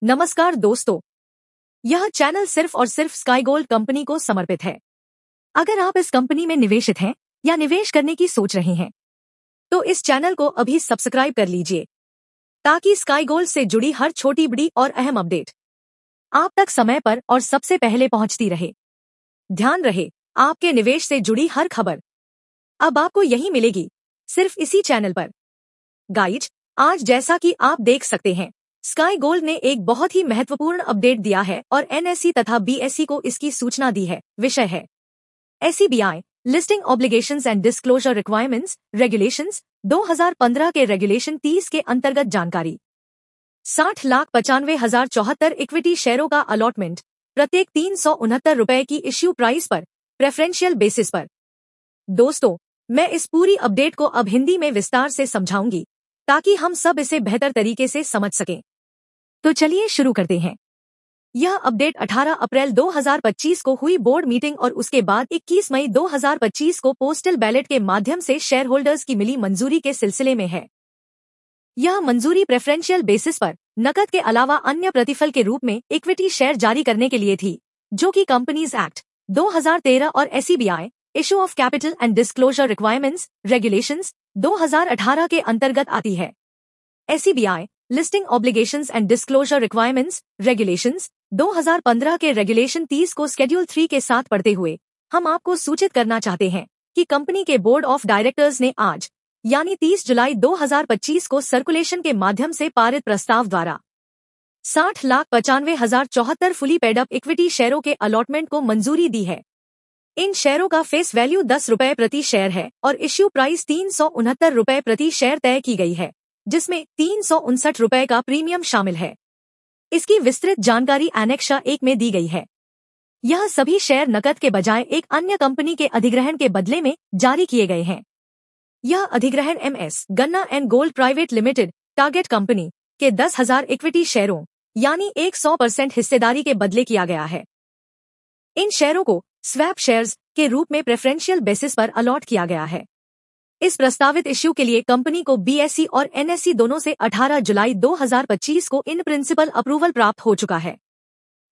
नमस्कार दोस्तों, यह चैनल सिर्फ और सिर्फ स्काई गोल्ड कंपनी को समर्पित है। अगर आप इस कंपनी में निवेशित हैं या निवेश करने की सोच रहे हैं, तो इस चैनल को अभी सब्सक्राइब कर लीजिए ताकि स्काई गोल्ड से जुड़ी हर छोटी बड़ी और अहम अपडेट आप तक समय पर और सबसे पहले पहुंचती रहे। ध्यान रहे, आपके निवेश से जुड़ी हर खबर अब आपको यहीं मिलेगी, सिर्फ इसी चैनल पर। गाइज, आज जैसा कि आप देख सकते हैं, स्काई गोल्ड ने एक बहुत ही महत्वपूर्ण अपडेट दिया है और एनएसई तथा बीएसई को इसकी सूचना दी है। विषय है SEBI listing obligations and disclosure requirements regulations 2015 के रेगुलेशन 30 के अंतर्गत जानकारी। 60,95,074 इक्विटी शेयरों का अलॉटमेंट प्रत्येक 369 रुपए की इश्यू प्राइस पर प्रेफरेंशियल बेसिस पर। दोस्तों, मैं इस पूरी अपडेट को अब हिंदी में विस्तार से समझाऊंगी ताकि हम सब इसे बेहतर तरीके से समझ सकें। तो चलिए शुरू करते हैं। यह अपडेट 18 अप्रैल 2025 को हुई बोर्ड मीटिंग और उसके बाद 21 मई 2025 को पोस्टल बैलेट के माध्यम से शेयर होल्डर्स की मिली मंजूरी के सिलसिले में है। यह मंजूरी प्रेफरेंशियल बेसिस पर नकद के अलावा अन्य प्रतिफल के रूप में इक्विटी शेयर जारी करने के लिए थी, जो कि कंपनीज एक्ट 2013 और SEBI issue of capital and disclosure requirements regulations 2018 के अंतर्गत आती है। SEBI listing obligations and disclosure requirements regulations 2015 के रेगुलेशन 30 को शेड्यूल 3 के साथ पढ़ते हुए हम आपको सूचित करना चाहते हैं कि कंपनी के बोर्ड ऑफ डायरेक्टर्स ने आज यानी 30 जुलाई 2025 को सर्कुलेशन के माध्यम से पारित प्रस्ताव द्वारा 60,95,074 फुली पेड अप इक्विटी शेयरों के अलॉटमेंट को मंजूरी दी है। इन शेयरों का फेस वैल्यू 10 रुपए प्रति शेयर है और इश्यू प्राइस 369 रुपए प्रति शेयर तय की गई है, जिसमें 359 रुपए का प्रीमियम शामिल है। इसकी विस्तृत जानकारी एनेक्स 1 में दी गई है। यह सभी शेयर नकद के बजाय एक अन्य कंपनी के अधिग्रहण के बदले में जारी किए गए हैं। यह अधिग्रहण एमएस गन्ना and gold private limited target company के 10,000 इक्विटी शेयरों यानी 100% हिस्सेदारी के बदले किया गया है। इन शेयरों को स्वैप शेयर्स के रूप में प्रेफरेंशियल बेसिस पर अलॉट किया गया है। इस प्रस्तावित इश्यू के लिए कंपनी को बीएसई और एनएसई दोनों से 18 जुलाई 2025 को इन प्रिंसिपल अप्रूवल प्राप्त हो चुका है।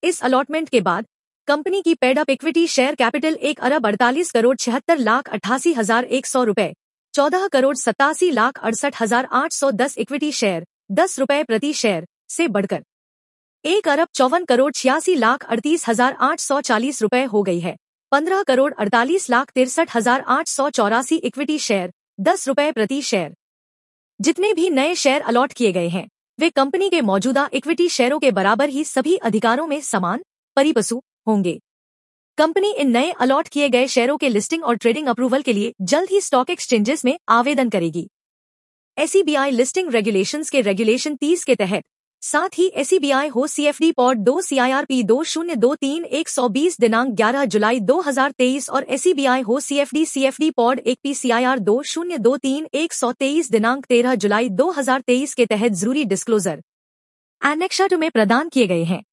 इस अलॉटमेंट के बाद कंपनी की paid up equity share capital 1,48,76,88,100 रुपए 14,87,68,810 इक्विटी शेयर 10 रुपए प्रति शेयर से बढ़कर 1,54,86,38,840 रुपए हो गई है। 15,48,63,884 इक्विटी शेयर 10 रुपए प्रति शेयर। जितने भी नए शेयर अलॉट किए गए हैं, वे कंपनी के मौजूदा इक्विटी शेयरों के बराबर ही सभी अधिकारों में समान परिपसु होंगे। कंपनी इन नए अलॉट किए गए शेयरों के लिस्टिंग और ट्रेडिंग अप्रूवल के लिए जल्द ही स्टॉक एक्सचेंजेस में आवेदन करेगी। एसईबीआई लिस्टिंग रेगुलेशंस के रेगुलेशन 30 के तहत साथ ही एसईबीआई हो सीएफडी पॉड 2 सीआईआरपी 2023-120 दिनांक 11 जुलाई 2023 और एसईबीआई हो सीएफडी पॉड 1 पीसीआईआर 2023-123 दिनांक 13 जुलाई 2023 के तहत जरूरी डिस्क्लोजर एनेक्स 2 में प्रदान किए गए हैं।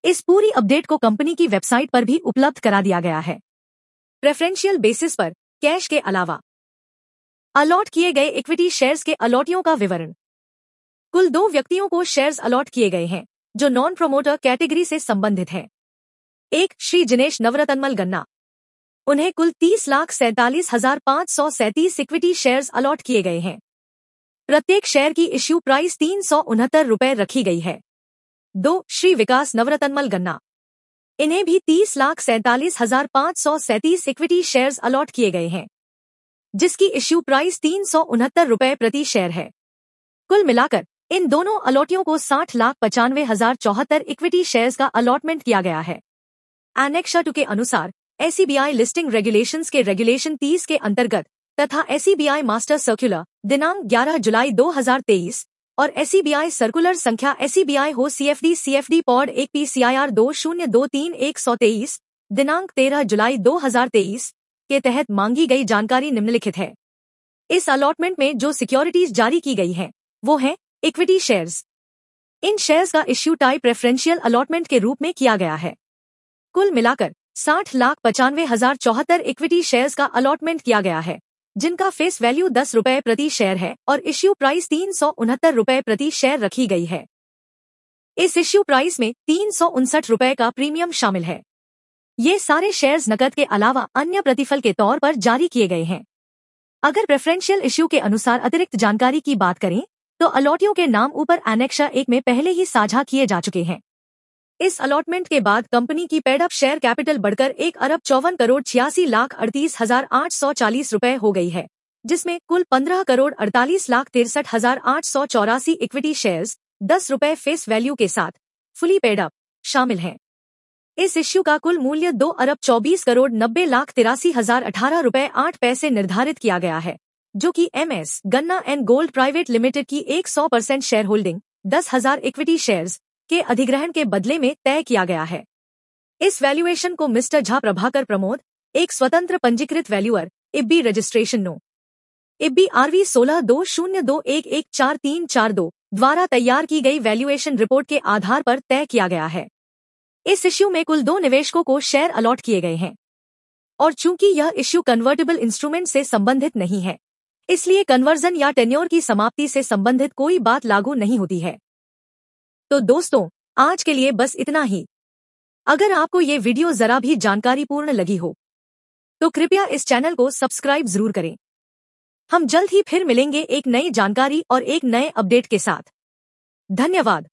इस पूरी अपडेट को कंपनी की वेबसाइट पर भी उपलब्ध करा दिया गया है। प्रेफरेंशियल बेसिस पर कैश के अलावा अलॉट किए गए इक्विटी शेयर्स के अलॉटियों का विवरण। कुल 2 व्यक्तियों को शेयर्स अलॉट किए गए हैं जो नॉन प्रोमोटर कैटेगरी से संबंधित हैं। एक श्री जिनेश नवरतनमल गन्ना, उन्हें कुल 30,47,537 इक्विटी शेयर्स अलॉट किए गए हैं। प्रत्येक शेयर की इश्यू प्राइस 369 रुपए रखी गई है। 2 श्री विकास नवरतनमल गन्ना, इन्हें भी 30,47,537 इक्विटी शेयर्स अलॉट किए गए हैं, जिसकी इश्यू प्राइस 369 रुपए प्रति शेयर है। कुल मिलाकर इन दोनों अलॉटियों को 60,95,074 इक्विटी शेयर्स का अलॉटमेंट किया गया है। एनेक्स 2 के अनुसार एसईबीआई लिस्टिंग रेगुलेशंस के रेगुलेशन 30 के अंतर्गत तथा एसईबीआई मास्टर सर्कुलर दिनांक 11 जुलाई 2023 और एसईबीआई सर्कुलर संख्या एसईबीआई हो सीएफडी पॉड 1 पीसीआईआर 2023-123 दिनांक 13 जुलाई 2023 के तहत मांगी गई जानकारी निम्नलिखित है। इस अलॉटमेंट में जो सिक्योरिटीज जारी की गई हैं, वो है इक्विटी शेयर्स। इन शेयर्स का इश्यू टाइप प्रेफरेंशियल अलॉटमेंट के रूप में किया गया है। कुल मिलाकर 60,95,074 इक्विटी शेयर्स का अलॉटमेंट किया गया है, जिनका फेस वैल्यू 10 रुपए प्रति शेयर है और इश्यू प्राइस 369 रुपए प्रति शेयर रखी गई है। इस इश्यू प्राइस में 359 रुपए का प्रीमियम शामिल है। ये सारे शेयर्स नकद के अलावा अन्य प्रतिफल के तौर पर जारी किए गए हैं। अगर प्रेफरेंशियल इश्यू के अनुसार अतिरिक्त जानकारी की बात करें तो अलॉटियों के नाम ऊपर एनेक्शा 1 में पहले ही साझा किए जा चुके हैं। इस अलॉटमेंट के बाद कंपनी की पेड अप शेयर कैपिटल बढ़कर 1,54,86,6840 रुपए हो गई है, जिसमें कुल 15,48,63,884 इक्विटी शेयर्स 10 रुपए फेस वैल्यू के साथ फुली पेड अप शामिल हैं। इस इश्यू का कुल मूल्य 2,24,90,83,018 रुपए 8 पैसे निर्धारित किया गया है, जो कि MS गन्ना एंड गोल्ड प्राइवेट लिमिटेड की 100% शेयर होल्डिंग 10,000 इक्विटी शेयर्स के अधिग्रहण के बदले में तय किया गया है। इस वैल्यूएशन को मिस्टर झा प्रभाकर प्रमोद, एक स्वतंत्र पंजीकृत valuer, IBBI registration no IBBI RV 1620211442 द्वारा तैयार की गई वैल्यूएशन रिपोर्ट के आधार पर तय किया गया है। इस इश्यू में कुल 2 निवेशकों को शेयर अलॉट किए गए हैं और चूंकि यह इश्यू कन्वर्टेबल इंस्ट्रूमेंट से संबंधित नहीं है, इसलिए कन्वर्जन या टेन्योर की समाप्ति से संबंधित कोई बात लागू नहीं होती है। तो दोस्तों, आज के लिए बस इतना ही। अगर आपको ये वीडियो जरा भी जानकारीपूर्ण लगी हो तो कृपया इस चैनल को सब्सक्राइब जरूर करें। हम जल्द ही फिर मिलेंगे एक नई जानकारी और एक नए अपडेट के साथ। धन्यवाद।